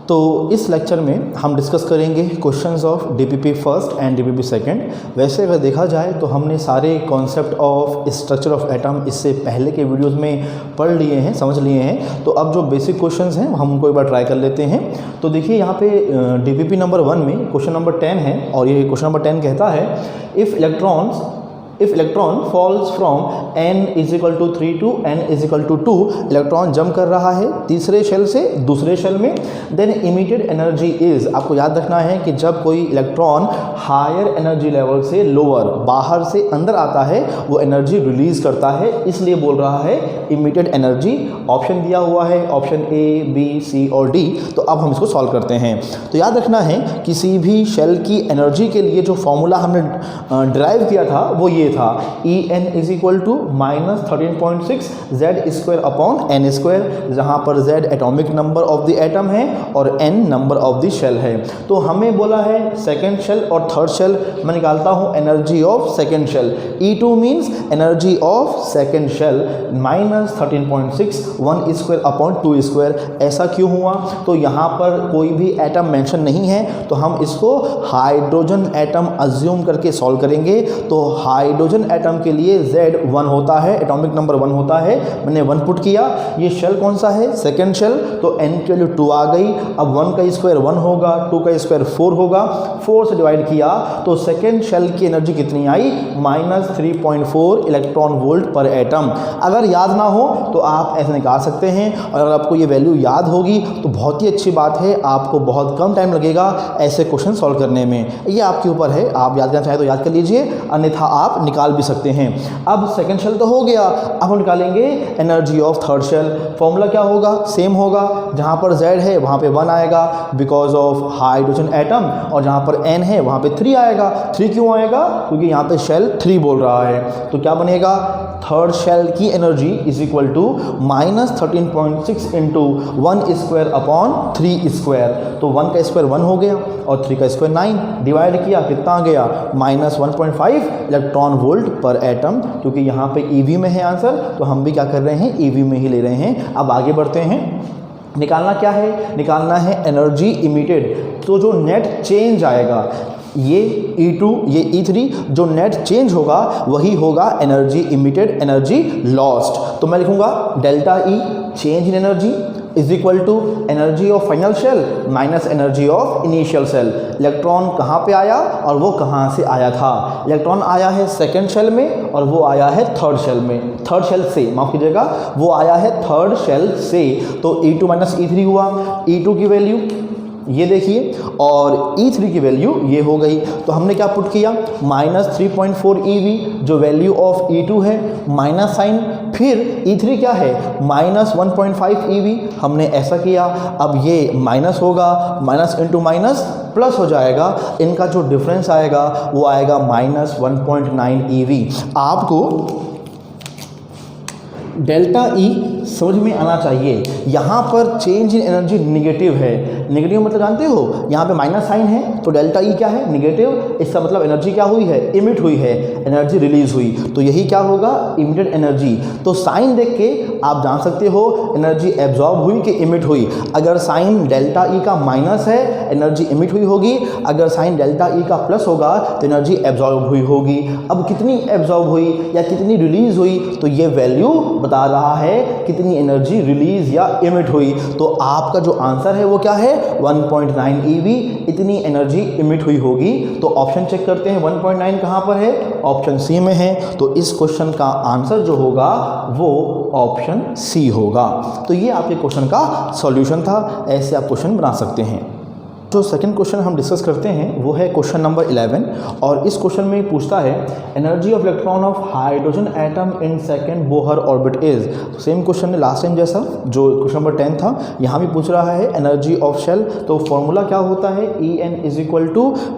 तो इस लेक्चर में हम डिस्कस करेंगे questions of DPP first and DPP second. वैसे अगर देखा जाए तो हमने सारे concept of structure of atom इससे पहले के वीडियोस में पढ़ लिए हैं, समझ लिए हैं। तो अब जो बेसिक क्वेश्चंस हैं हम उनको एक बार ट्राई कर लेते हैं। तो देखिए यहाँ पे डीपीपी नंबर 1 में क्वेश्चन नंबर 10 है और ये क्वेश्चन नंबर 10 कहता है if electron falls from n = 3 to n = 2, electron jump कर रहा है तीसरे शेल से दूसरे शेल में, देन इमिटेड एनर्जी इज। आपको याद रखना है कि जब कोई इलेक्ट्रॉन हायर एनर्जी लेवल से लोअर, बाहर से अंदर आता है, वो एनर्जी रिलीज करता है, इसलिए बोल रहा है इमिटेड एनर्जी। ऑप्शन दिया हुआ है, ऑप्शन A, B, C और D। तो अब हम इसको सॉल्व करते हैं। तो याद रखना है किसी भी शेल की एनर्जी के लिए जो फॉर्मूला हमने ड्राइव किया था वो ये था, En = -13.6 Z² n², जहाँ पर Z atomic number of the atom है और n number of the shell है। तो हमें बोला है सेकेंड शेल और थर्ड शेल, मैं निकालता हूँ energy of second shell. E2 means energy of second shell -13.6 1²/2²। ऐसा क्यों हुआ? तो यहाँ पर कोई भी एटम मेंशन नहीं है, तो हम इसको हाइड्रोजन एटम अज्यूम करके सॉल्व करेंगे। तो हाइड्रोजन एटम के लिए Z 1 होता है, एटॉमिक नंबर 1 होता है। मैंने 1 पुट किया। ये शेल कौन सा है? Second shell. तो n की वैल्यू 2 आ गई। अब 1 का स्क्वायर 1 होगा, 2 का स्क्वायर 4 होगा। 4 से डिवाइड किया तो सेकेंड शेल की एनर्जी कितनी आई? -3.4 इलेक्ट्रॉन वोल्ट पर एटम। अगर याद ना हो तो आप ऐसे निकाल सकते हैं, और अगर आपको ये वैल्यू याद होगी तो बहुत ही अच्छी बात है, आपको बहुत कम टाइम लगेगा ऐसे क्वेश्चन सॉल्व करने में। ये आपके ऊपर है, आप याद करना चाहें तो याद कर लीजिए, अन्यथा आप निकाल भी सकते हैं। अब सेकंड शेल तो हो गया, अब हम निकालेंगे energy of third shell. Formula क्या होगा? सेम होगा। जहाँ पर Z है वहाँ पे 1 आएगा बिकॉज ऑफ हाइड्रोजन एटम, और जहाँ पर N है वहाँ पे 3 आएगा। 3 क्यों आएगा? क्योंकि यहाँ पे शेल 3 बोल रहा है। तो क्या बनेगा? थर्ड शेल की एनर्जी = -13.6 × 1²/3²। तो 1 का स्क्वायर 1 हो गया और 3 का स्क्वायर 9। डिवाइड किया, कितना आ गया? -1.5 इलेक्ट्रॉन वोल्ट पर एटम। क्योंकि यहाँ पे EV में है आंसर, तो हम भी क्या कर रहे हैं? EV में ही ले रहे हैं। अब आगे बढ़ते हैं। निकालना क्या है? निकालना है एनर्जी इमिटेड। तो जो नेट चेंज आएगा, ये E2 ये E3, जो नेट चेंज होगा वही होगा एनर्जी इमिटेड, एनर्जी लॉस्ट। तो मैं लिखूंगा ΔE change in energy = energy of final shell minus energy of initial shell. Electron कहाँ पे आया और वो कहाँ से आया था? इलेक्ट्रॉन आया है सेकेंड शेल में और वो आया है थर्ड शेल में, थर्ड शेल से, माफ कीजिएगा, वो आया है थर्ड शेल से। तो E2 - E3 हुआ। E2 की वैल्यू ये देखिए और E3 की वैल्यू ये हो गई। तो हमने क्या पुट किया? -3.4 EV, जो वैल्यू ऑफ E2 है, माइनस साइन, फिर E3 क्या है? -1.5 EV। हमने ऐसा किया। अब ये माइनस होगा, माइनस इंटू माइनस प्लस हो जाएगा। इनका जो डिफरेंस आएगा वो आएगा -1.9 EV। आपको ΔE समझ में आना चाहिए। यहाँ पर चेंज इन एनर्जी निगेटिव है। निगेटिव मतलब जानते हो, यहाँ पे माइनस साइन है, तो ΔE क्या है? निगेटिव। इसका मतलब एनर्जी क्या हुई है? इमिट हुई है, एनर्जी रिलीज हुई। तो यही क्या होगा? Emitted energy. तो साइन देख के आप जान सकते हो एनर्जी एब्जॉर्ब हुई कि इमिट हुई। अगर साइन ΔE का माइनस है, एनर्जी इमिट हुई होगी। अगर साइन ΔE का प्लस होगा तो एनर्जी एब्जॉर्ब हुई होगी। अब कितनी एब्जॉर्ब हुई या कितनी रिलीज हुई, तो ये वैल्यू बता रहा है कितनी एनर्जी रिलीज या इमिट हुई। तो आपका जो आंसर है वो क्या है? 1.9 EV, इतनी एनर्जी इमिट हुई होगी। तो ऑप्शन चेक करते हैं, 1.9 कहाँ पर है? ऑप्शन C में है। तो इस क्वेश्चन का आंसर जो होगा वो ऑप्शन C होगा। तो ये आपके क्वेश्चन का सॉल्यूशन था। ऐसे आप क्वेश्चन बना सकते हैं। जो सेकंड क्वेश्चन हम डिस्कस करते हैं वो है क्वेश्चन नंबर 11, और इस क्वेश्चन में पूछता है energy of electron of hydrogen atom in second Bohr orbit is. तो सेम क्वेश्चन है लास्ट टाइम जैसा, जो क्वेश्चन नंबर 10 था, यहाँ भी पूछ रहा है एनर्जी ऑफ शेल। तो फॉर्मूला क्या होता है? En =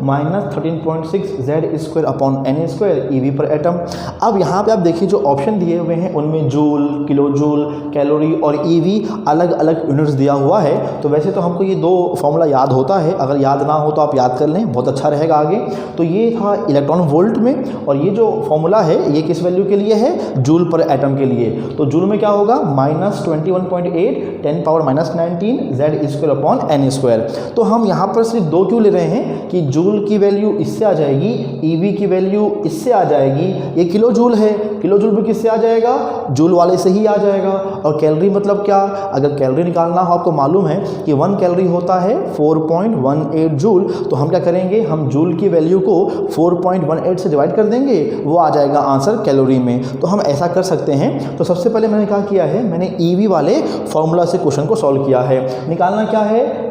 -13.6 Z² EV पर एटम। अब यहाँ पे आप देखिए जो ऑप्शन दिए हुए हैं उनमें जूल, किलो जूल, कैलोरी और EV अलग अलग यूनिट्स दिया हुआ है। तो वैसे तो हमको ये दो फॉर्मूला याद होता है, है, अगर याद ना हो तो आप याद कर लें, बहुत अच्छा रहेगा आगे। तो ये था इलेक्ट्रॉन वोल्ट में, और ये जो फॉर्मूला है ये किस वैल्यू के लिए है, जूल पर एटम के लिए। तो जूल में क्या होगा, -21.8 10⁻⁹ Z²/n²। तो हम यहाँ पर सिर्फ दो क्यों ले रहे हैं कि जूल की वैल्यू इससे आ जाएगी, ईवी की वैल्यू इससे आ जाएगी, ये किलो जूल है, किलो जूल भी किससे आ जाएगा, जूल वाले से ही आ जाएगा। और कैलोरी मतलब क्या, अगर कैलोरी निकालना हो, आपको मालूम है कि 1 कैलोरी होता है 4.18 जूल, तो हम क्या करेंगे, हम जूल की वैल्यू को 4.18 से डिवाइड कर देंगे, वो आ जाएगा आंसर कैलोरी में। तो हम ऐसा कर सकते हैं। तो सबसे पहले मैंने क्या किया है, मैंने ईवी वाले फॉर्मूला से क्वेश्चन को सॉल्व किया है। निकालना क्या है,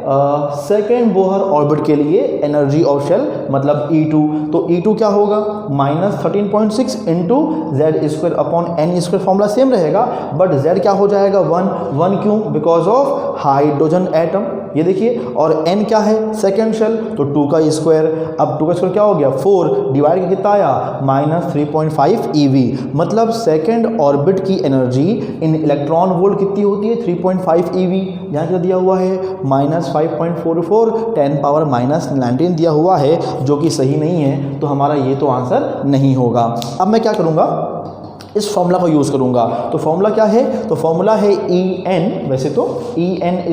सेकेंड बोहर ऑर्बिट के लिए एनर्जी ऑफ शेल मतलब E2। तो E2 क्या होगा, -13.6 इंटू Z²/n²। फॉर्मूला सेम रहेगा, बट Z क्या हो जाएगा, 1 क्यों, बिकॉज ऑफ हाइड्रोजन एटम, ये देखिए। और n क्या है, सेकेंड शेल, तो 2 का स्क्वायर। अब 2 का स्क्वायर क्या हो गया, 4 डिवाइड करके कितना आया, -3.5 eV। मतलब सेकेंड ऑर्बिट की एनर्जी इन इलेक्ट्रॉन वोल्ट कितनी होती है, 3.5 eV। यहाँ क्या दिया हुआ है, -5.44 10⁻⁻19 दिया हुआ है, जो कि सही नहीं है। तो हमारा ये तो आंसर नहीं होगा। अब मैं क्या करूँगा, इस फॉर्मूला को यूज़ करूंगा। तो फॉर्मूला क्या है, तो फॉर्मूला है En, वैसे तो En =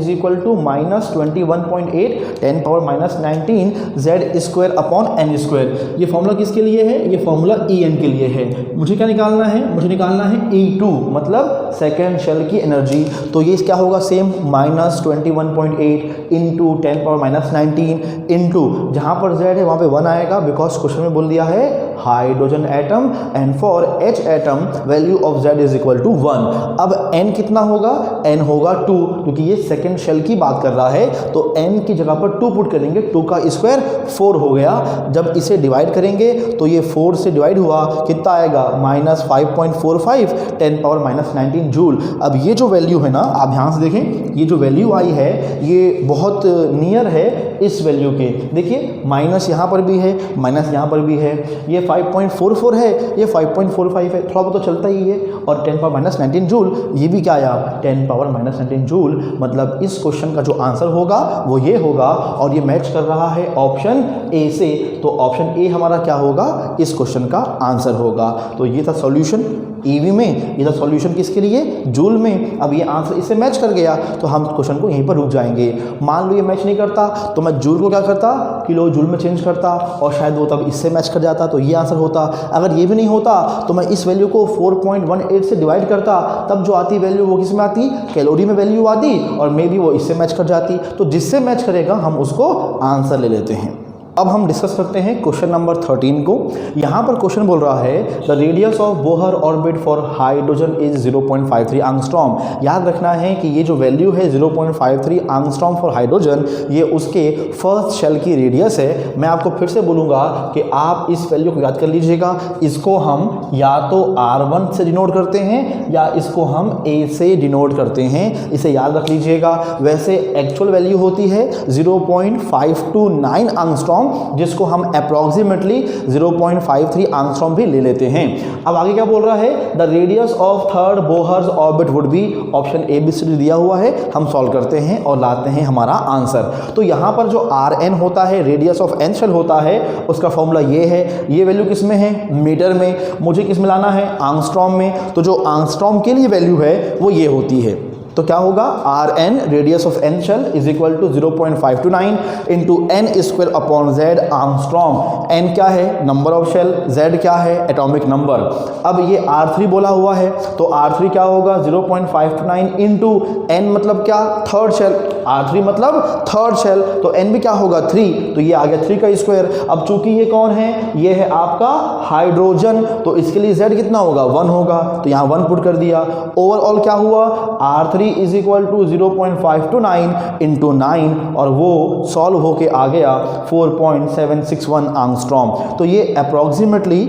-21.8 10⁻⁻19 Z²/n²। ये फॉर्मूला किसके लिए है, ये फॉर्मूला En के लिए है। मुझे क्या निकालना है, मुझे निकालना है E2 मतलब सेकेंड शेल की एनर्जी। तो ये क्या होगा, सेम -21.8 इंटू 10⁻⁻19 इंटू जहाँ पर Z है वहाँ पे 1 आएगा, बिकॉज क्वेश्चन में बोल दिया है hydrogen atom, and for H atom value of Z = 1। अब n कितना होगा, n होगा 2, क्योंकि ये सेकेंड शेल की बात कर रहा है। तो n की जगह पर 2 पुट करेंगे, 2 का स्क्वायर 4 हो गया। जब इसे डिवाइड करेंगे तो ये 4 से डिवाइड हुआ, कितना आएगा, -5.45 10⁻⁻19 जूल। अब ये जो वैल्यू है ना, आप ध्यान से देखें, ये जो वैल्यू आई है ये बहुत नियर है इस वैल्यू के। देखिए माइनस यहाँ पर भी है, माइनस यहाँ पर भी है, ये 5.44 है, ये 5.45 है, थोड़ा बहुत तो चलता ही है। और 10⁻⁻19 जूल, ये भी क्या आया, 10⁻⁻19 जूल। मतलब इस क्वेश्चन का जो आंसर होगा वो ये होगा, और ये मैच कर रहा है ऑप्शन ए से। तो ऑप्शन ए हमारा क्या होगा, इस क्वेश्चन का आंसर होगा। तो ये था सॉल्यूशन ईवी में, ये था सॉल्यूशन किसके लिए, जूल में। अब ये आंसर इससे मैच कर गया तो हम क्वेश्चन को यहीं पर रुक जाएंगे। मान लो ये मैच नहीं करता तो मैं जूल को क्या करता, किलो जूल में चेंज करता, और शायद वो तब इससे मैच कर जाता, तो ये आंसर होता। अगर ये भी नहीं होता तो मैं इस वैल्यू को 4.18 से डिवाइड करता, तब जो आती वैल्यू वो किस में आती, कैलोरी में वैल्यू आती, और मे बी वो इससे मैच कर जाती। तो जिससे मैच करेगा हम उसको आंसर ले लेते हैं। अब हम डिस्कस करते हैं क्वेश्चन नंबर 13 को। यहाँ पर क्वेश्चन बोल रहा है the radius of Bohr orbit for hydrogen is 0.53 angstrom. याद रखना है कि ये जो वैल्यू है 0.53 एंगस्ट्रॉम फॉर हाइड्रोजन, ये उसके फर्स्ट शेल की रेडियस है। मैं आपको फिर से बोलूँगा कि आप इस वैल्यू को याद कर लीजिएगा। इसको हम या तो R1 से डिनोट करते हैं या इसको हम A से डिनोट करते हैं, इसे याद रख लीजिएगा। वैसे एक्चुअल वैल्यू होती है 0.529 एंगस्ट्रॉम, जिसको हम अप्रॉक्सीमेटली 0.53 एंगस्ट्रॉम भी ले लेते हैं। अब आगे क्या बोल रहा है, the radius of third Bohr's orbit would be, option A B C D दिया हुआ है। हम सॉल्व करते हैं और लाते हैं हमारा आंसर। तो यहाँ पर जो Rn होता है, रेडियस ऑफ एन शेल होता है, उसका फॉर्मूला ये है। ये वैल्यू किस में है, मीटर में। मुझे किस में लाना है, एंगस्ट्रॉम में। तो जो एंगस्ट्रॉम के लिए वैल्यू है वो ये होती है। तो क्या होगा, Rn radius of n shell is equal to 0.529 into n² Z angstrom. n क्या है, नंबर ऑफ शेल, Z क्या है, एटॉमिक नंबर। अब ये R3 बोला हुआ है, तो R3 क्या होगा, 0.529 इंटू n मतलब क्या, थर्ड शेल। R3 मतलब थर्ड शेल, तो n भी क्या होगा, 3, तो ये आ गया 3 का स्क्वायर। अब चूंकि ये कौन है, ये है आपका हाइड्रोजन, तो इसके लिए Z कितना होगा, 1 होगा, तो यहाँ 1 पुट कर दिया। ओवरऑल क्या हुआ, R3 is equal to 0.529 into 9, और वो सॉल्व होके आ गया 4.761 एंगस्ट्रॉम। तो ये अप्रॉक्सीमेटली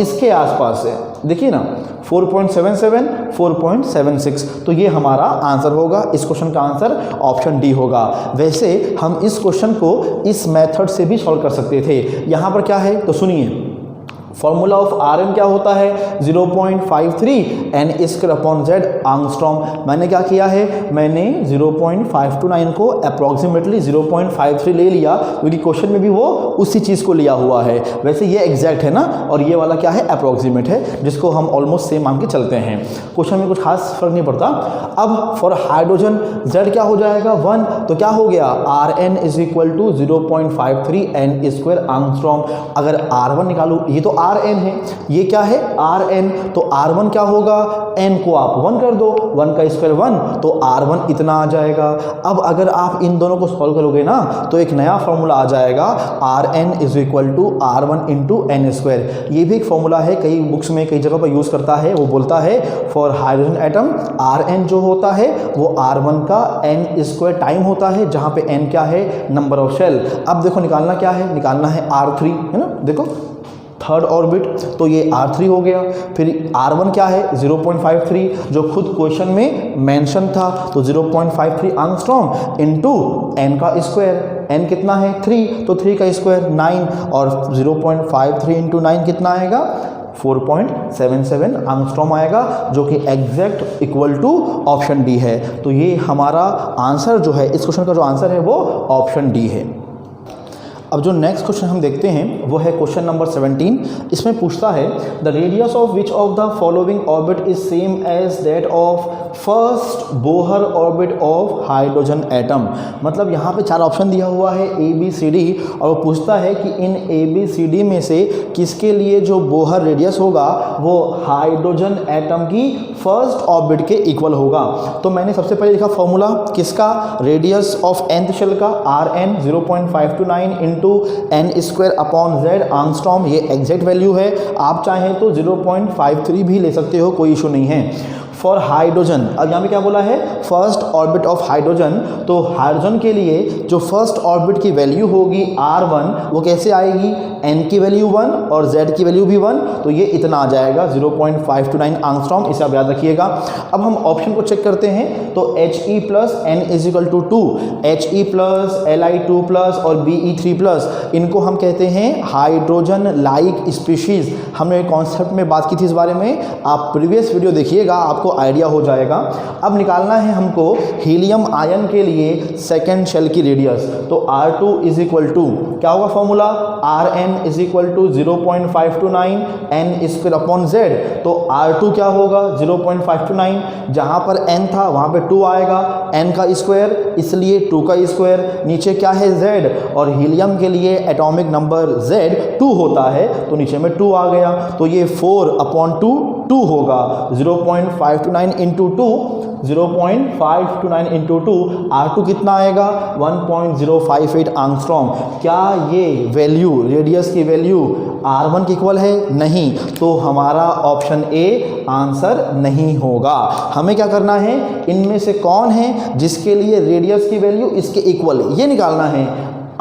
इसके आसपास है, देखिए ना, 4.77 4.76। तो ये हमारा आंसर होगा। इस क्वेश्चन का आंसर ऑप्शन डी होगा। वैसे हम इस क्वेश्चन को इस मेथड से भी सॉल्व कर सकते थे। यहाँ पर क्या है, तो सुनिए, फॉर्मूला ऑफ RM क्या होता है 0.53 n²/z आंगस्ट्रॉम। मैंने क्या किया है, मैंने 0.529 को अप्रॉक्सीमेटली 0.53 ले लिया क्योंकि क्वेश्चन में भी वो उसी चीज़ को लिया हुआ है। वैसे ये एग्जैक्ट है ना, और ये वाला क्या है, अप्रॉक्सीमेट है, जिसको हम ऑलमोस्ट सेम मान के चलते हैं। क्वेश्चन में कुछ खास फर्क नहीं पड़ता। अब फॉर हाइड्रोजन Z क्या हो जाएगा 1, तो क्या हो गया Rn = 0.53 n² आंगस्ट्रॉम। अगर R1 निकालूँ, ये तो Rn है, ये क्या है Rn, तो R1 क्या होगा, n को आप 1 कर दो, 1 का स्क्वायर 1, तो R1 इतना आ जाएगा। अब अगर आप इन दोनों को सॉल्व करोगे ना तो एक नया फॉर्मूला आ जाएगा Rn = R1 × n²। ये भी एक फॉर्मूला है, कई बुक्स में कई जगह पर यूज़ करता है। वो बोलता है फॉर हाइड्रोजन एटम Rn जो होता है वो R1 का n² टाइम होता है, जहाँ पे n क्या है, नंबर ऑफ शेल। अब देखो निकालना क्या है, निकालना है R3, है ना, देखो थर्ड ऑर्बिट, तो ये R3 हो गया। फिर R1 क्या है 0.53, जो खुद क्वेश्चन में मेंशन था, तो 0.53 आंगस्ट्रॉम इनटू n का स्क्वायर। n कितना है 3, तो 3 का स्क्वायर 9, और 0.53 × 9 कितना आएगा 4.77 आंगस्ट्रॉम आएगा, जो कि exact equal to option D है। तो ये हमारा आंसर जो है, इस क्वेश्चन का जो आंसर है वो ऑप्शन डी है। अब जो नेक्स्ट क्वेश्चन हम देखते हैं वो है क्वेश्चन नंबर 17। इसमें पूछता है the radius of which of the following orbit is same as that of first Bohr orbit of hydrogen atom. मतलब यहाँ पे 4 ऑप्शन दिया हुआ है ABCD, और वो पूछता है कि इन ABCD में से किसके लिए जो बोहर रेडियस होगा वो हाइड्रोजन एटम की फर्स्ट ऑर्बिट के इक्वल होगा। तो मैंने सबसे पहले लिखा फॉर्मूला किसका, रेडियस ऑफ nth शेल का Rn 0.529 × n²/z आंगस्ट्रॉम। ये एग्जैक्ट वैल्यू है, आप चाहें तो 0.53 भी ले सकते हो, कोई इशू नहीं है। फॉर हाइड्रोजन, अब यहाँ पे क्या बोला है, फर्स्ट ऑर्बिट ऑफ हाइड्रोजन, तो हाइड्रोजन के लिए जो फर्स्ट ऑर्बिट की वैल्यू होगी R1, वो कैसे आएगी, n की वैल्यू 1 और z की वैल्यू भी 1, तो ये इतना आ जाएगा 0.529 आंगस्ट्रॉम। इसे आप याद रखिएगा। अब हम ऑप्शन को चेक करते हैं, तो He + n = 2, He + Li2+ और Be3+, इनको हम कहते हैं हाइड्रोजन लाइक स्पीशीज। हमने कॉन्सेप्ट में बात की थी इस बारे में, आप प्रीवियस वीडियो देखिएगा, आपको आइडिया हो जाएगा। अब निकालना है हमको हीलियम आयन के लिए सेकेंड शेल की रेडियस, तो R2 = क्या होगा फॉर्मूला, Rn = 0.529 n²/z। तो R2 क्या होगा 0.529, जहाँ पर n था वहाँ पे 2 आएगा, n का स्क्वायर, इसलिए 2 का स्क्वायर, नीचे क्या है z, और हीलियम के लिए एटॉमिक नंबर z 2 होता है, तो नीचे में 2 आ गया, तो ये 4/2 2 होगा। 0.529 × 2, 0.529 × 2, R2 कितना आएगा 1.058 आंगस्ट्रॉम। क्या ये वैल्यू, रेडियस की वैल्यू R1 के इक्वल है, नहीं, तो हमारा ऑप्शन ए आंसर नहीं होगा। हमें क्या करना है, इनमें से कौन है जिसके लिए रेडियस की वैल्यू इसके इक्वल है, ये निकालना है।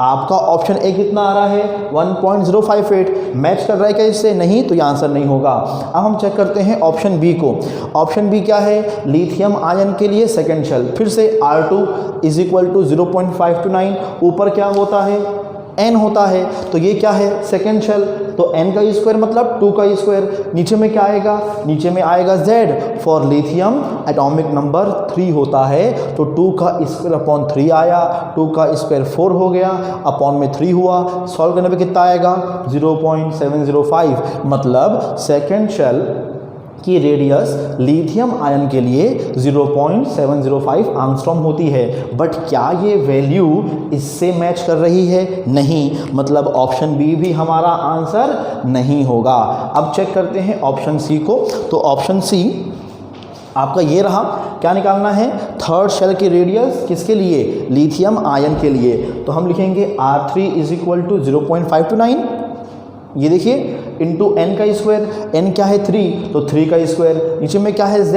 आपका ऑप्शन ए कितना आ रहा है 1.058, मैच कर रहा है क्या इससे, नहीं, तो ये आंसर नहीं होगा। अब हम चेक करते हैं ऑप्शन बी को। ऑप्शन बी क्या है, लिथियम आयन के लिए सेकेंड शेल, फिर से R2 = 0.529, ऊपर क्या होता है n होता है, तो ये क्या है सेकेंड शेल, तो n का स्क्वायर मतलब 2 का स्क्वायर, नीचे में क्या आएगा, नीचे में आएगा z। For lithium atomic number 3 होता है, तो 2 का स्क्वायर/3 आया, 2 का स्क्वायर 4 हो गया, अपॉन में 3 हुआ, सॉल्व करने पे कितना आएगा 0.705। मतलब सेकेंड शेल की रेडियस लिथियम आयन के लिए 0.705 आंगस्ट्रॉम होती है। बट क्या ये वैल्यू इससे मैच कर रही है, नहीं, मतलब ऑप्शन बी भी हमारा आंसर नहीं होगा। अब चेक करते हैं ऑप्शन सी को, तो ऑप्शन सी आपका ये रहा। क्या निकालना है, थर्ड शेल की रेडियस किसके लिए, लिथियम आयन के लिए, तो हम लिखेंगे R3 = 0.529, ये देखिए इंटू n का स्क्वायर, n क्या है 3, तो 3 का स्क्वायर, नीचे में क्या है z,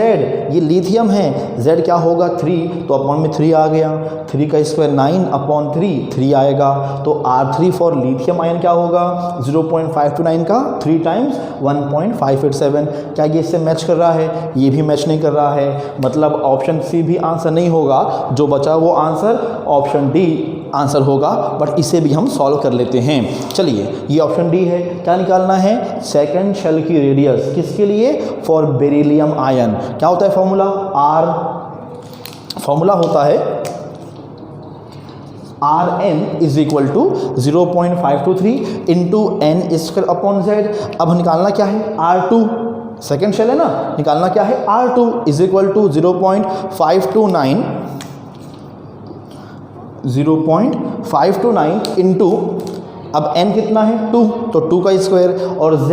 ये लिथियम है, z क्या होगा 3, तो अपॉन में 3 आ गया, 3 का स्क्वायर 9/3, 3 आएगा, तो R3 फॉर लिथियम आयन क्या होगा 0.529 का 3 टाइम्स 1.587। क्या ये इससे मैच कर रहा है, ये भी मैच नहीं कर रहा है, मतलब ऑप्शन सी भी आंसर नहीं होगा। जो बचा वो आंसर ऑप्शन डी आंसर होगा, बट इसे भी हम सॉल्व कर लेते हैं। चलिए, ये ऑप्शन डी है। क्या निकालना है? सेकंड शेल की रेडियस किसके लिए? For beryllium ion. क्या होता है फॉर्मूला? फॉर्मूला होता है Rn is equal to 0.523 into n square upon Z. अब निकालना क्या है? R2, सेकेंड शेल है ना, निकालना क्या है? R2 is equal to 0.529 into, अब n कितना है? 2, तो 2 का स्क्वायर, और z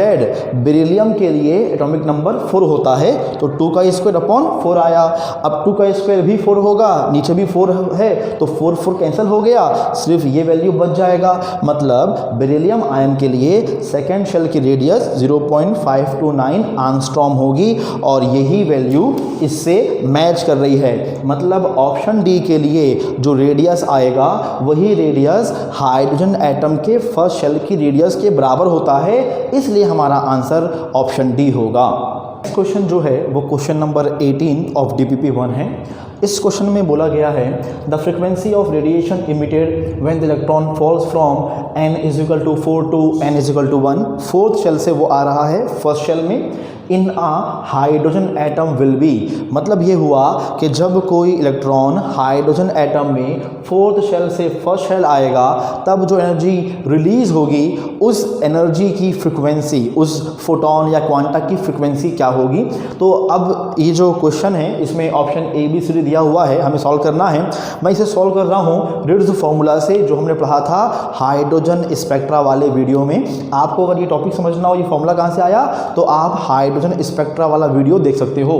बेरिलियम के लिए एटॉमिक नंबर 4 होता है, तो 2 का स्क्वायर अपॉन 4 आया। अब 2 का स्क्वायर भी 4 होगा, नीचे भी 4 है, तो 4 कैंसिल हो गया, सिर्फ ये वैल्यू बच जाएगा। मतलब बेरिलियम आयन के लिए सेकेंड शेल की रेडियस 0.529 एंगस्ट्रॉम होगी, और यही वैल्यू इससे मैच कर रही है। मतलब ऑप्शन डी के लिए जो रेडियस आएगा वही रेडियस हाइड्रोजन एटम के फर्स्ट शेल की रेडियस के बराबर होता है, इसलिए हमारा आंसर ऑप्शन डी होगा। नेक्स्ट क्वेश्चन जो है वो क्वेश्चन नंबर 18 ऑफ DPP1 है। इस क्वेश्चन में बोला गया है the frequency of radiation emitted when the electron falls from n is equal to 4 to n is equal to 1। Fourth shell से वो आ रहा है फर्स्ट शेल में, in a hydrogen atom will be. मतलब ये हुआ कि जब कोई इलेक्ट्रॉन हाइड्रोजन एटम में फोर्थ शेल से फर्स्ट शेल आएगा, तब जो एनर्जी रिलीज होगी उस एनर्जी की फ्रिक्वेंसी, उस फोटोन या क्वांटा की फ्रिक्वेंसी क्या होगी। तो अब ये जो क्वेश्चन है इसमें ऑप्शन ABCD दिया हुआ है, हमें सॉल्व करना है। मैं इसे सॉल्व कर रहा हूँ रिट्ज फॉर्मूला से, जो हमने पढ़ा था हाइड्रोजन स्पेक्ट्रा वाले वीडियो में। आपको अगर ये टॉपिक समझना हो ये फॉर्मूला कहाँ से आया, तो आप हाइड्रोजन स्पेक्ट्रा वाला वीडियो देख सकते हो।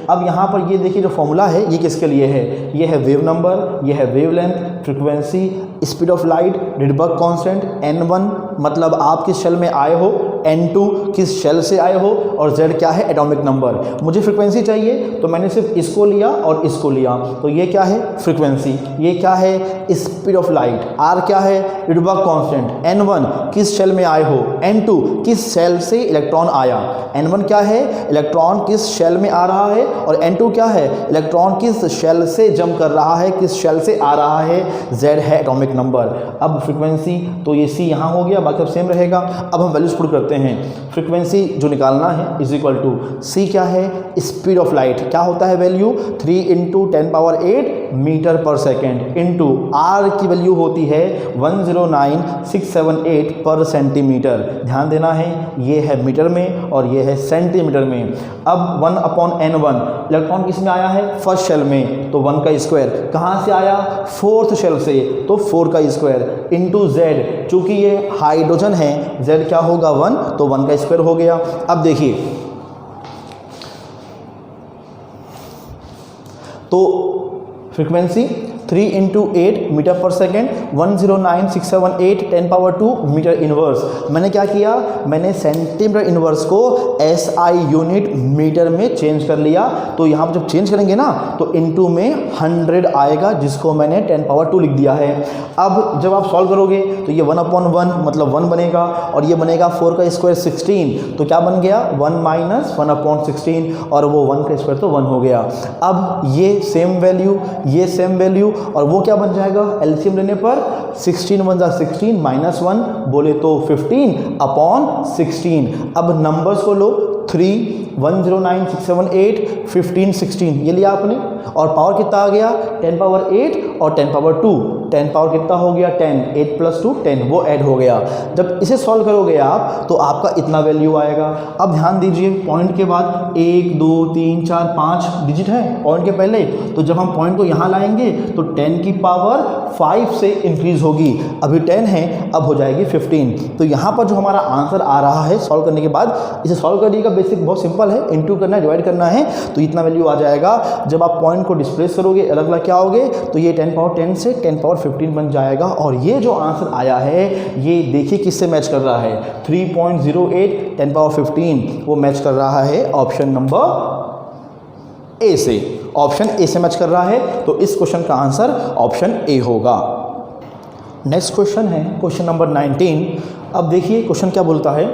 अब यहाँ पर ये देखिए जो फॉर्मूला है ये किसके लिए है? ये है वेव नंबर, ये है wavelength, frequency, speed of light, Rydberg constant, n1 मतलब आप किस शेल में आए हो, n2 किस शेल से आए हो, और z क्या है? Atomic number. मुझे फ्रीक्वेंसी चाहिए तो मैंने सिर्फ इसको लिया और इसको लिया, तो ये क्या है? फ्रीक्वेंसी। ये क्या है? Speed of light. r क्या है? Rydberg constant. n1 किस शेल में आए हो, n2 किस शेल से इलेक्ट्रॉन आया। n1 क्या है? इलेक्ट्रॉन किस शेल में आ रहा है, और n2 क्या है? इलेक्ट्रॉन किस शेल से जंप कर रहा है, किस शेल से आ रहा है। z है एटॉमिक नंबर। अब फ्रीक्वेंसी तो ये c यहाँ हो गया, बाकी सब सेम रहेगा। अब हम वैल्यूज पुट करते हैं। फ्रीक्वेंसी जो निकालना है इज इक्वल टू c क्या है? Speed of light. क्या होता है वैल्यू? 3 × 10⁸ मीटर पर सेकेंड इंटू r की वैल्यू होती है 109,678 पर सेंटीमीटर। ध्यान देना है ये है मीटर में और ये है सेंटीमीटर में। अब 1/n1 इलेक्ट्रॉन किस में आया है? फर्स्ट शेल में, तो 1 का स्क्वायर। कहाँ से आया? फोर्थ शेल से, तो 4 का स्क्वायर इंटू z। चूँकि ये हाइड्रोजन है, z क्या होगा? 1, तो 1 का स्क्वायर हो गया। अब देखिए तो फ्रीक्वेंसी 3 × 8 मीटर पर सेकेंड, 109,678 10⁻² मीटर इनवर्स। मैंने क्या किया? मैंने सेंटीमीटर इनवर्स को SI यूनिट मीटर में चेंज कर लिया। तो यहाँ पर जब चेंज करेंगे ना तो इनटू में 100 आएगा, जिसको मैंने 10⁻² लिख दिया है। अब जब आप सॉल्व करोगे तो ये 1/1 मतलब 1 बनेगा, और ये बनेगा 4 का स्क्वायर 16, तो क्या बन गया? 1 - 1/16, और वो 1 का स्क्वायर तो 1 हो गया। अब ये सेम वैल्यू, ये सेम वैल्यू, और वो क्या बन जाएगा? एलसीएम लेने पर 16 × 1 = 16 -1 बोले तो 15/16। अब नंबर्स को लो, 3 109,678 15 16 ये लिया आपने, और पावर कितना आ गया? 10⁸ और 10⁻²। 10 पावर कितना हो गया? 10, 8 + 2 10, वो ऐड हो गया। जब इसे सॉल्व करोगे आप तो आपका इतना वैल्यू आएगा। अब ध्यान दीजिए, पॉइंट के बाद 1 2 3 4 5 डिजिट है पॉइंट के पहले, तो जब हम पॉइंट को यहाँ लाएंगे तो 10 की पावर 5 से इंक्रीज होगी। अभी 10 है, अब हो जाएगी 15। तो यहाँ पर जो हमारा आंसर आ रहा है सॉल्व करने के बाद, इसे सॉल्व करिएगा, बेसिक बहुत सिंपल है, इंटू करना है, डिवाइड करना है, तो इतना वैल्यू आ जाएगा। जब आप पॉइंट को डिस्प्लेस करोगे अलग अलग क्या होगे, तो ये 10⁻10 से 10⁻15 बन जाएगा। और ये जो आंसर आया है ये देखिए किससे मैच कर रहा है? 3.08 10⁻15 वो मैच कर रहा है ऑप्शन नंबर ए से। ऑप्शन ए से मैच कर रहा है, तो इस क्वेश्चन का आंसर ऑप्शन ए होगा। नेक्स्ट क्वेश्चन है क्वेश्चन नंबर 19। अब देखिए क्वेश्चन क्या बोलता है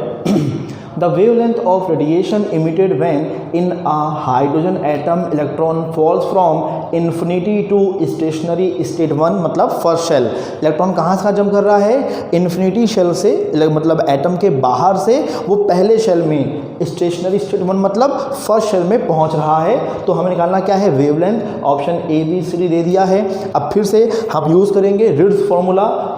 the wavelength of radiation emitted when in a hydrogen atom electron falls from infinity to stationary state 1 मतलब फर्स्ट शेल। इलेक्ट्रॉन कहाँ से जंप कर रहा है? इन्फिनिटी शेल से, मतलब एटम के बाहर से वो पहले शेल में स्टेशनरी स्टेट 1 मतलब फर्स्ट शेल में पहुंच रहा है। तो हमें निकालना क्या है? Wavelength. Option A B C D दे दिया है। अब फिर से हम यूज़ करेंगे रिड्स formula,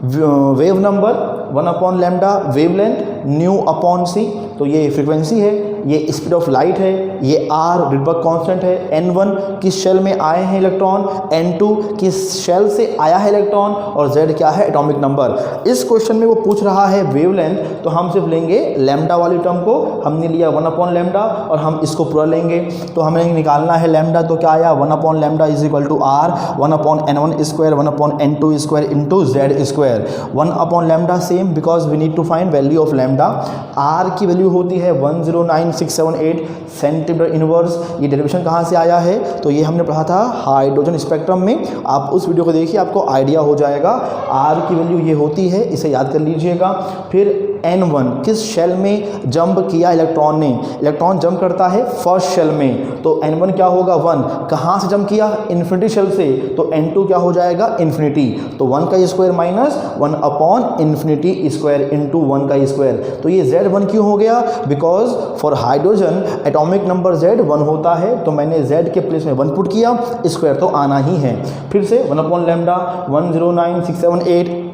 wave number 1 lambda wavelength nu upon C. तो ये फ्रीक्वेंसी है, ये स्पीड ऑफ लाइट है, ये आर रिडबर्ग कांस्टेंट है। n1 किस शेल में आए हैं इलेक्ट्रॉन, n2 किस शेल से आया है इलेक्ट्रॉन, और z क्या है? Atomic number. इस क्वेश्चन में वो पूछ रहा है वेवलेंथ, तो हम सिर्फ लेंगे लैम्डा वाली टर्म को, हमने लिया 1 लैम्डा और हम इसको पूरा लेंगे। तो हमें निकालना है लैम्डा, तो क्या आया? 1 lambda is equal to R 1/n1 square 1/n2 square into Z square. 1 lambda same, because we need to find value of lambda. R की वैल्यू होती है 109,678 सेंटीमीटर इनवर्स। ये डेरिवेशन कहाँ से आया है? तो ये हमने पढ़ा था हाइड्रोजन स्पेक्ट्रम में। आप उस वीडियो को देखिए, आपको आइडिया हो जाएगा। आर की वैल्यू ये होती है, इसे याद कर लीजिएगा। फिर n1 किस शेल में जंप किया इलेक्ट्रॉन ने? इलेक्ट्रॉन जंप करता है फर्स्ट शेल में, तो n1 क्या होगा? 1। कहाँ से जंप किया? इन्फिनिटी शेल से, तो n2 क्या हो जाएगा? इन्फिनिटी। तो 1 का स्क्वायर माइनस 1/इन्फिनिटी स्क्वायर इंटू 1 का स्क्वायर। तो ये z1 क्यों हो गया? Because for hydrogen atomic number z 1 होता है, तो मैंने z के प्लेस में 1 पुट किया, स्क्वायर तो आना ही है। फिर से 1 लैम्डा 109,678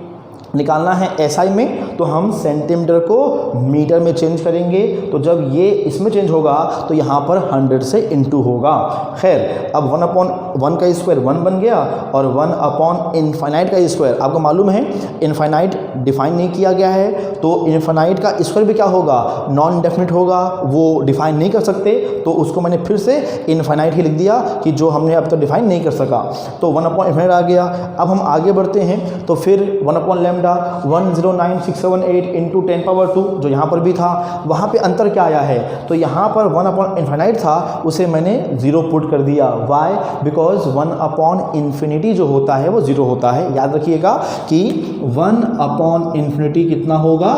निकालना है SI में, तो हम सेंटीमीटर को मीटर में चेंज करेंगे। तो जब ये इसमें चेंज होगा तो यहाँ पर 100 से इंटू होगा। खैर, अब 1/1 का स्क्वायर 1 बन गया और 1/इनफाइनाइट का स्क्वायर। आपको मालूम है इनफाइनाइट डिफाइन नहीं किया गया है, तो इनफाइनाइट का स्क्वायर भी क्या होगा? नॉन डेफिनिट होगा, वो डिफाइन नहीं कर सकते। तो उसको मैंने फिर से इनफाइनाइट ही लिख दिया कि जो हमने अब तक डिफाइन नहीं कर सका। तो 1/इनफाइनाइट आ गया। अब हम आगे बढ़ते हैं, तो फिर 1 109,678 इंटू 10⁻², जो यहाँ पर भी था, वहाँ पे अंतर क्या आया है? तो यहाँ पर 1/इनफाइनाइट था, उसे मैंने 0 पुट कर दिया। वाई? बिकॉज 1/इन्फिनिटी जो होता है वो 0 होता है। याद रखिएगा कि 1/इन्फिनिटी कितना होगा?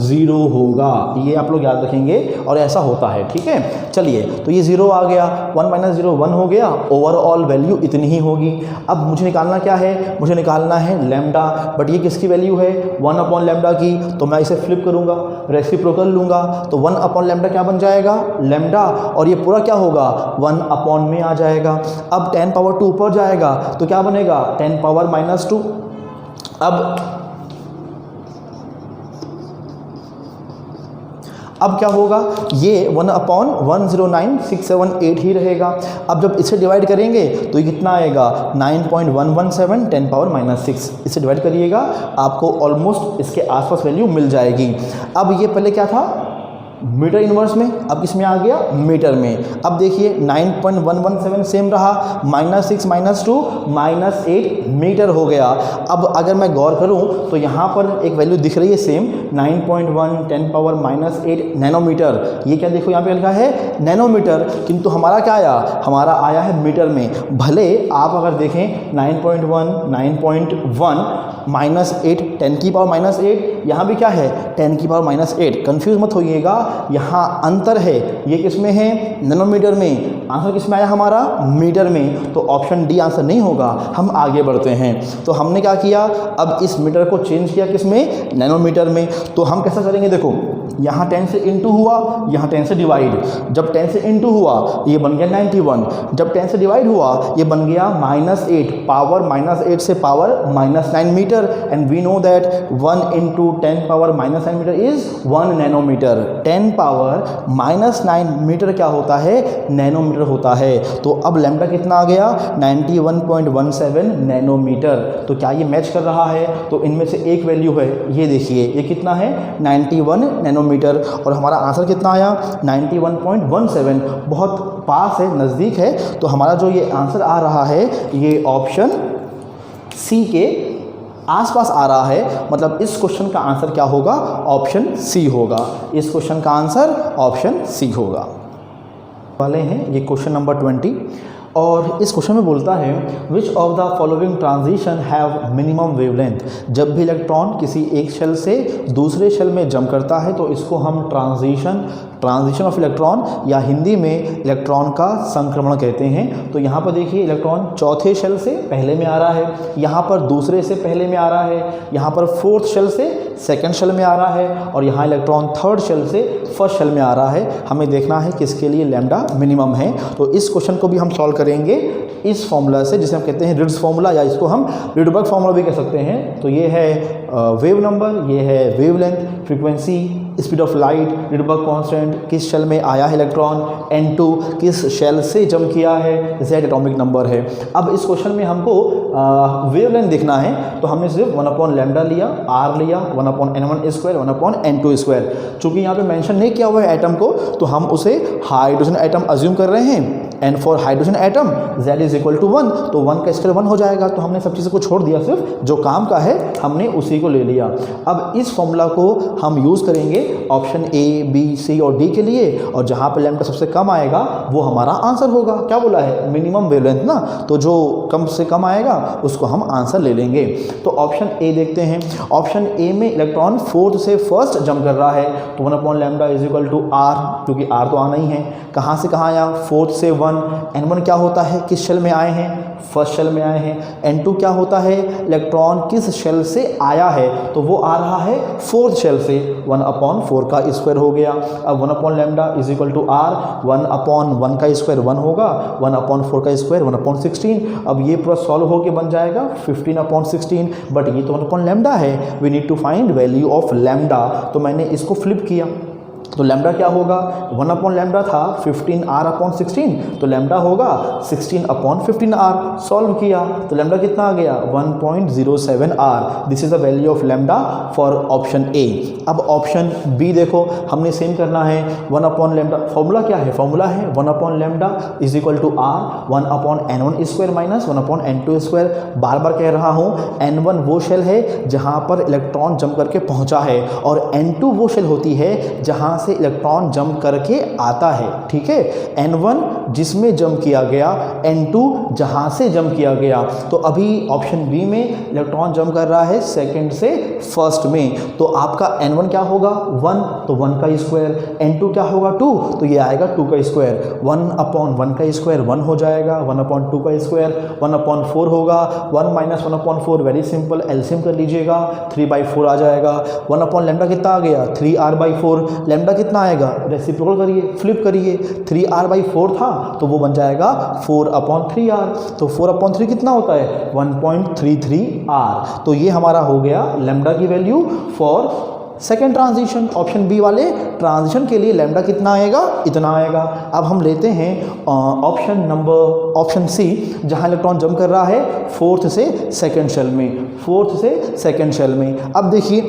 0 होगा। ये आप लोग याद रखेंगे और ऐसा होता है। ठीक है, चलिए, तो ये 0 आ गया, 1 - 0 1 हो गया। ओवरऑल वैल्यू इतनी ही होगी। अब मुझे निकालना क्या है? मुझे निकालना है लैम्डा, बट ये किसकी वैल्यू है? 1 लैम्डा की। तो मैं इसे फ्लिप करूंगा, रेसिप्रोकल लूंगा, तो 1 लैम्डा क्या बन जाएगा? लैम्डा, और ये पूरा क्या होगा? 1 में आ जाएगा। अब 10⁻² ऊपर जाएगा तो क्या बनेगा? 10⁻⁻²। अब क्या होगा? ये 1/109,678 ही रहेगा। अब जब इसे डिवाइड करेंगे तो ये कितना आएगा? 9.117 10⁻⁻6। इसे डिवाइड करिएगा, आपको ऑलमोस्ट इसके आसपास वैल्यू मिल जाएगी। अब ये पहले क्या था? मीटर इनवर्स में, अब किस में आ गया? मीटर में। अब देखिए 9.117 सेम रहा, -6 - 2 -8 मीटर हो गया। अब अगर मैं गौर करूं तो यहाँ पर एक वैल्यू दिख रही है सेम 9.1 10⁻�8 नैनोमीटर। ये क्या देखो यहाँ पे लिखा है? नैनोमीटर, किंतु हमारा क्या आया? हमारा आया है मीटर में। भले आप अगर देखें 9.1 9.1 -8 10⁻⁸, यहाँ भी क्या है? 10⁻⁸। कन्फ्यूज मत होइएगा, यहाँ अंतर है। ये किस में है? नैनोमीटर में। आंसर किस में आया हमारा? मीटर में। तो ऑप्शन डी आंसर नहीं होगा। हम आगे बढ़ते हैं, तो हमने क्या किया? अब इस मीटर को चेंज किया किस में? नैनोमीटर में। तो हम कैसा करेंगे? देखो, यहाँ 10 से इंटू हुआ, यहाँ 10 से डिवाइड। जब 10 से इंटू हुआ ये बन गया 91, जब 10 से डिवाइड हुआ ये बन गया -8। पावर -8 से power -9 metre, and we know that 1 × 10⁻⁻9 metre is 1 nanometre. 10⁻⁻9 metre क्या होता है? नैनोमीटर होता है। तो अब लैम्डा कितना आ गया? 91.17 नैनोमीटर। तो क्या ये मैच कर रहा है? तो इनमें से एक वैल्यू है, ये देखिए, ये कितना है? 91 नैनोमीटर। और हमारा आंसर कितना आया? 91.17। बहुत पास है, नज़दीक है। तो हमारा जो ये आंसर आ रहा है ये ऑप्शन सी के आसपास आ रहा है। मतलब इस क्वेश्चन का आंसर क्या होगा? ऑप्शन सी होगा। इस क्वेश्चन का आंसर ऑप्शन सी होगा। वाले हैं ये क्वेश्चन नंबर 20। और इस क्वेश्चन में बोलता है विच of the following transition have minimum wavelength. जब भी इलेक्ट्रॉन किसी एक शेल से दूसरे शेल में जंप करता है तो इसको हम ट्रांजिशन ऑफ इलेक्ट्रॉन या हिंदी में इलेक्ट्रॉन का संक्रमण कहते हैं। तो यहाँ पर देखिए इलेक्ट्रॉन चौथे शेल से पहले में आ रहा है, यहाँ पर दूसरे से पहले में आ रहा है, यहाँ पर फोर्थ शेल से सेकंड शेल में आ रहा है और यहाँ इलेक्ट्रॉन थर्ड शेल से फर्स्ट शेल में आ रहा है। हमें देखना है किसके लिए लैम्डा मिनिमम है। तो इस क्वेश्चन को भी हम सॉल्व करेंगे इस फॉर्मूला से जिसे हम कहते हैं रिड्स फॉर्मूला या इसको हम रिडबर्ग फॉर्मूला भी कह सकते हैं। तो ये है वेव नंबर, ये है wavelength, frequency, speed of light, Rydberg constant, किस शेल में आया है इलेक्ट्रॉन, N2 किस शेल से जंप किया है, Z एटॉमिक नंबर है। अब इस क्वेश्चन में हमको वेवलेंथ देखना है तो हमने सिर्फ 1/λ लिया, R लिया, 1/N1 स्क्वायर, 1/N2 स्क्वायर। चूँकि यहाँ पे मेंशन नहीं किया हुआ है एटम को तो हम उसे हाइड्रोजन एटम अज्यूम कर रहे हैं। And for hydrogen atom Z is equal to 1, तो 1 का स्क्वायर 1 हो जाएगा। तो हमने सब चीज़ों को छोड़ दिया, सिर्फ जो काम का है हमने उसी को ले लिया। अब इस फॉर्मूला को हम यूज़ करेंगे ऑप्शन A, B, C और D के लिए, और जहाँ पे लैम्डा सबसे कम आएगा वो हमारा आंसर होगा। क्या बोला है, मिनिमम वेवलेंथ ना, तो जो कम से कम आएगा उसको हम आंसर ले लेंगे। तो ऑप्शन A देखते हैं। ऑप्शन A में इलेक्ट्रॉन फोर्थ से फर्स्ट जंप कर रहा है तो 1/λ इज इक्वल टू R, क्योंकि R तो आना ही है। कहाँ से कहाँ आया, फोर्थ से 1। N1 क्या होता है, किस शेल में आए हैं, फर्स्ट शेल में आए हैं। N2 क्या होता है, इलेक्ट्रॉन किस शेल से आया है तो वो आ रहा है फोर्थ शेल से, 1/4 का स्क्वायर हो गया। अब 1/λ इज इक्वल टू R, 1/1 का स्क्वायर 1 होगा, 1/4 का स्क्वायर 1/16। अब ये पूरा सॉल्व होके बन जाएगा 15/16, बट ये तो 1/λ है। We need to find value of lambda. तो मैंने इसको फ्लिप किया तो लैम्डा क्या होगा, 1/λ था 15R/16, तो लैम्डा होगा 16/15R। सॉल्व किया तो लैम्डा कितना आ गया, 1.07R। This is the value of lambda for option A. अब ऑप्शन बी देखो, हमने सेम करना है। 1/λ फॉर्मूला क्या है, फॉर्मूला है 1/λ is equal to R 1/N1 square minus 1/N2 square. बार बार कह रहा हूँ, N1 वो शेल है जहाँ पर इलेक्ट्रॉन जंप करके पहुँचा है और N2 वो शेल होती है जहाँ से इलेक्ट्रॉन जंप करके आता है। ठीक है, N1 जिसमें जंप किया गया, N2 जहां से जंप किया गया। तो अभी ऑप्शन बी में इलेक्ट्रॉन जंप कर रहा है सेकंड से फर्स्ट में, तो आपका N1 क्या होगा 1, तो 1 का स्क्वायर। N2 क्या होगा 2, तो ये आएगा 2 का स्क्वायर। 1/1 का स्क्वायर 1 हो जाएगा, 1/2 का स्क्वायर 1/4 होगा। 1 माइनस 1/4 वेरी सिंपल, एलसीएम कर लीजिएगा 3/4 आ जाएगा। 1/λ कितना आ गया 3R/4। लैम्डा कितना आएगा, रेसिप्रोकल करिए, फ्लिप करिए, 3R/4 था तो वो बन जाएगा 4/3R। तो 4/3 कितना होता है 1.33R। तो ये हमारा हो गया लैम्डा की value for second transition. Option B वाले ट्रांजिशन के लिए लैम्डा कितना आएगा, इतना आएगा। अब हम लेते हैं ऑप्शन सी, जहां इलेक्ट्रॉन जंप कर रहा है फोर्थ से सेकंड शेल में। अब देखिए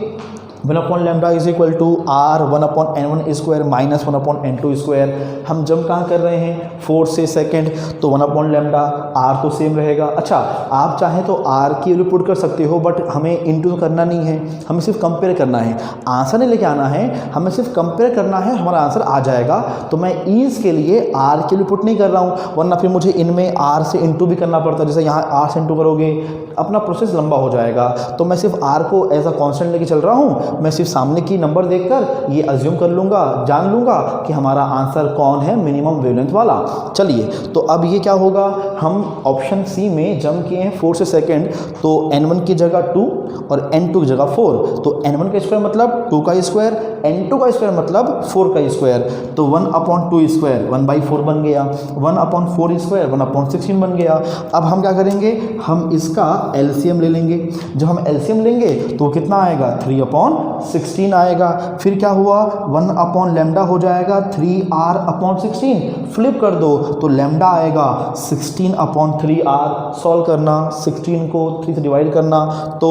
1/λ is equal to R 1/N1 square minus 1/N2 square. हम जंप कहाँ कर रहे हैं, फोर्थ से सेकंड, तो 1/λ R तो सेम रहेगा। अच्छा, आप चाहें तो R की वैल्यू पुट कर सकते हो, बट हमें इंटू करना नहीं है, हमें सिर्फ कंपेयर करना है। आंसर नहीं लेके आना है, हमें सिर्फ कंपेयर करना है, हमारा आंसर आ जाएगा। तो मैं ईज के लिए R की वैल्यू पुट नहीं कर रहा हूँ, वरना फिर मुझे इनमें R से इंटू भी करना पड़ता है। जैसे यहाँ R से इंटू करोगे अपना प्रोसेस लंबा हो जाएगा। तो मैं सिर्फ R को एज अ कॉन्स्टेंट लेके चल रहा हूँ। मैं सिर्फ सामने की नंबर देखकर ये अज्यूम कर लूँगा, जान लूँगा कि हमारा आंसर कौन है, मिनिमम वेवलेंथ वाला। चलिए, तो अब ये क्या होगा, हम ऑप्शन सी में जंप किए हैं फोर्थ से सेकंड, तो N1 की जगह 2 और N2 की जगह 4, तो N1 का स्क्वायर मतलब 2 का स्क्वायर, N2 का स्क्वायर मतलब 4 का स्क्वायर। तो 1/2 स्क्वायर 1/4 बन गया, 1/4 स्क्वायर 1/16 बन गया। अब हम क्या करेंगे, हम इसका एलसीएम ले लेंगे। जब हम एलसीएम लेंगे तो कितना आएगा 3/16 आएगा। फिर क्या हुआ 1/λ हो जाएगा 3R/16। फ्लिप कर दो तो लैम्डा आएगा 16/3R। सॉल्व करना, 16 को 3 से डिवाइड करना। तो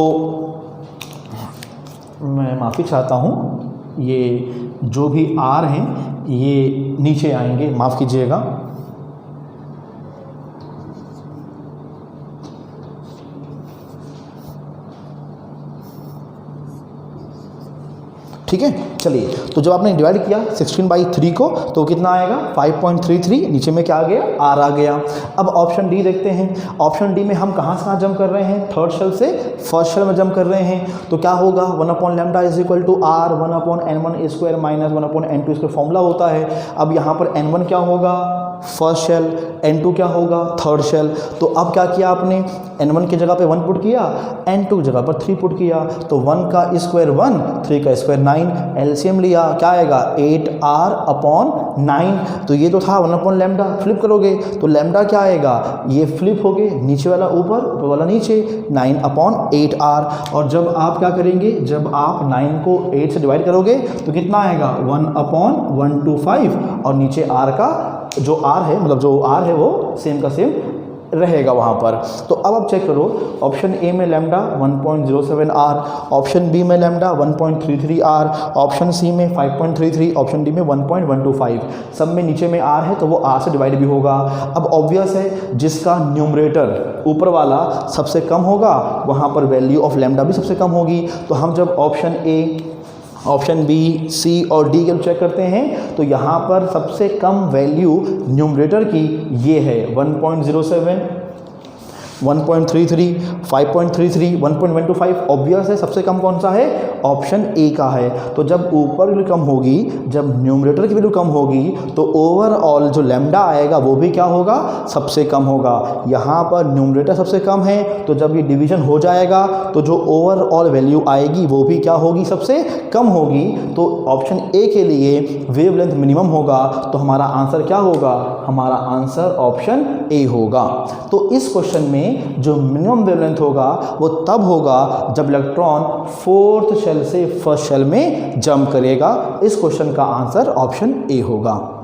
मैं माफ़ी चाहता हूँ, ये जो भी R हैं ये नीचे आएंगे, माफ़ कीजिएगा। ठीक है। चलिए, तो जब आपने डिवाइड किया 16/3 को तो कितना आएगा 5.33, नीचे में क्या आ गया R आ गया। अब ऑप्शन डी देखते हैं। ऑप्शन डी में हम कहाँ से कहाँ जंप कर रहे हैं, थर्ड शेल से फर्स्ट शेल में जंप कर रहे हैं। तो क्या होगा 1/λ is equal to R 1/n1 square minus 1/n2 square formula होता है। अब यहाँ पर n1 क्या होगा फर्स्ट शेल, n2 क्या होगा थर्ड शेल। तो अब क्या किया आपने, n1 की जगह पे 1 पुट किया, n2 की जगह पर 3 पुट किया। तो 1 का स्क्वायर 1, 3 का स्क्वायर 9, एलसीएम लिया क्या आएगा 8R/9। तो ये तो था 1/λ, फ्लिप करोगे तो लैम्डा क्या आएगा, ये फ्लिप हो गए, नीचे वाला ऊपर, ऊपर वाला नीचे, 9/8R। और जब आप क्या करेंगे, जब आप 9 को 8 से डिवाइड करोगे तो कितना आएगा 1/125 और नीचे R का जो R है, मतलब जो R है वो सेम का सेम रहेगा वहाँ पर। तो अब आप चेक करो, ऑप्शन ए में लैम्डा 1.07R, ऑप्शन बी में लैम्डा 1.33R, ऑप्शन सी में 5.33, ऑप्शन डी में 1.125। सब में नीचे में R है तो वो R से डिवाइड भी होगा। अब ऑब्वियस है जिसका न्यूमरेटर ऊपर वाला सबसे कम होगा वहाँ पर वैल्यू ऑफ लैम्डा भी सबसे कम होगी। तो हम जब ऑप्शन ए, ऑप्शन बी, सी और डी के चेक करते हैं तो यहाँ पर सबसे कम वैल्यू न्यूमरेटर की ये है 1.07, 1.33, 5.33, 1.125। ऑब्वियस है सबसे कम कौन सा है, ऑप्शन ए का है। तो जब ऊपर वैल्यू कम होगी, जब न्यूमरेटर की वैल्यू कम होगी तो ओवरऑल जो लैम्डा आएगा वो भी क्या होगा, सबसे कम होगा। यहाँ पर न्यूमरेटर सबसे कम है तो जब ये डिवीजन हो जाएगा तो जो ओवरऑल वैल्यू आएगी वो भी क्या होगी, सबसे कम होगी। तो ऑप्शन ए के लिए वेवलेंथ मिनिमम होगा। तो हमारा आंसर क्या होगा, हमारा आंसर ऑप्शन ए होगा। तो इस क्वेश्चन में जो मिनिमम वेवलेंथ होगा वो तब होगा जब इलेक्ट्रॉन फोर्थ शेल से फर्स्ट शेल में जंप करेगा। इस क्वेश्चन का आंसर ऑप्शन ए होगा।